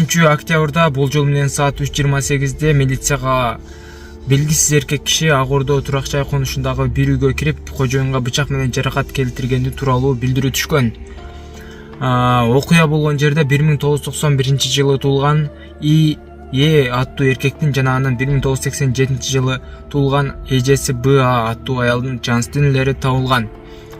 3-октябрда болжол менен саат 3:28 милицияга белгисиз эркек киши Ак Ордо турак жай конушундагы бир үйгө кирип, кожоюнга бычак менен жаракат келтиргени тууралуу билдирүү түшкөн. Окуя болгон жерде 1991-жылы туулган И.Е. аттуу эркектин жана анын 1987-жылы туулган эжеси Б.А. аттуу аялдын жансыз денелери табылган.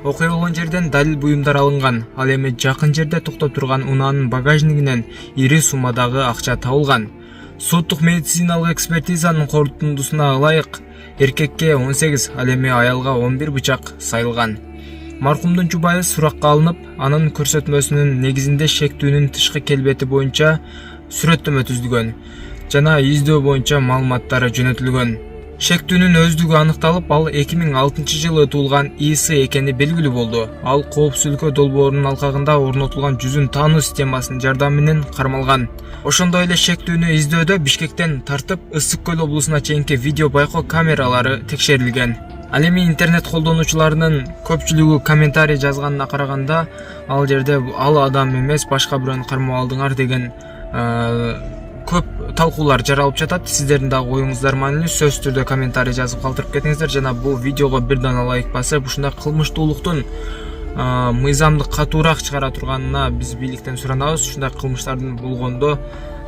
Окуя болгон жерден далил буюмдар алынган. Ал эми жакын жерде токтоп турган унаанын багажнигинен ири суммадагы акча табылган. Соттук медициналык экспертизанын корутундусуна ылайык эркекке 18, ал эми аялга 11 бычак сайылган. Маркумдун жубайы суракка алынып, анын көрсөтмөсүнүн негизинде шектүүнүн тышкы келбети боюнча сүрөттөмө түзүлгөн жана издөө боюнча маалыматтары жөнөтүлгөн. Шектүүнүн өздүгү аныкталып, ал 2006-жылы туулган И.С. экени белгилүү болду. Ал коопсуздукка долбоорунун алкагында орнотулган жүзүн таануу системасынын жардамы менен кармалган. Ошондой эле шектүүнү издөөдө Бишкектен тартып Ысык көл облусуна чейинки видео байкоо камералары текшерилген. Ал эми интернет колдонуучуларынын көпчүлүгү комментарий жазганына караганда, ал жерде ал адам эмес, башка бирөөнү кармап алдыңар деген көп талкуулар жаралып жатат. Сиздердин дагы оюңуздар маанилүү, сөзсүз түрдө комментарий жазып калтырып кетиңиздер жана бул видеого бир дана лайк басып, ушундай кылмыштуулуктун мыйзамды катуураак чыгара турганына биз бийликтен суранабыз. Ушундай кылмыштардын болгондо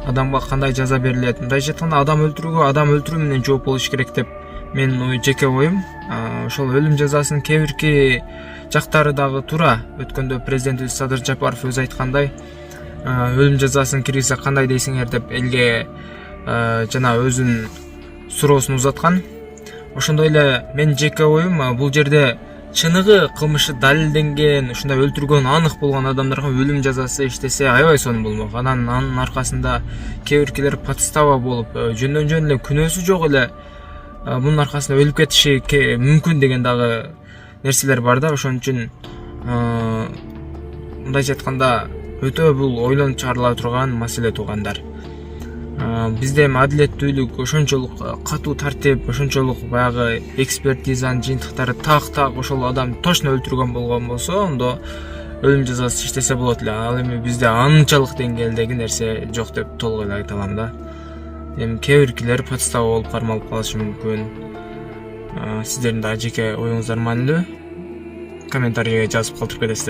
адамга кандай жаза берилет? Мындайча айтканда, адам өлтүрүү менен жооп болуш керек деп менин жеке оюм. Ошол өлүм жазасын кээ бирки жактары дагы туура. Өткөндө президентибиз Садыр Жапаров өзү айткандай, өлүм жазасын киргизсе кандай дейсиңер деп элге жана өзүнүн суроосун узаткан. Ошондой эле мен жеке оюм, бул жерде чыныгы кылмышы далилденген, ушундай өлтүргөн анык болгон адамдарга өлүм жазасы иштесе аябай сонун болмок. Анын аркасында кээ биркилер подстава болуп, жөндөн жөн эле күнөөсү жок эле мунун аркасында өлүп кетиши мүмкүн деген дагы нерселер бар да. Ошон үчүн мындайча айтканда өтө бул ойлонуп чыгарыла турган маселе туугандар. Бизде эми адилеттүүлүк, ошончолук катуу тартип, ошончолук баягы экспертизанын жыйынтыктары так ошол адам точно өлтүргөн болгон болсо, ондо өлүм жазасы иштесе болот эле. Ал эми бизде анчалык деңгээлдеги нерсе жок деп толук эле айта алам да. Эми кээ биркилер подстава болуп кармалып калышы мүмкүн. Сиздердин дагы жеке оюңуздар маанилүү. Комментарийге жазып калтырып кетесиздер.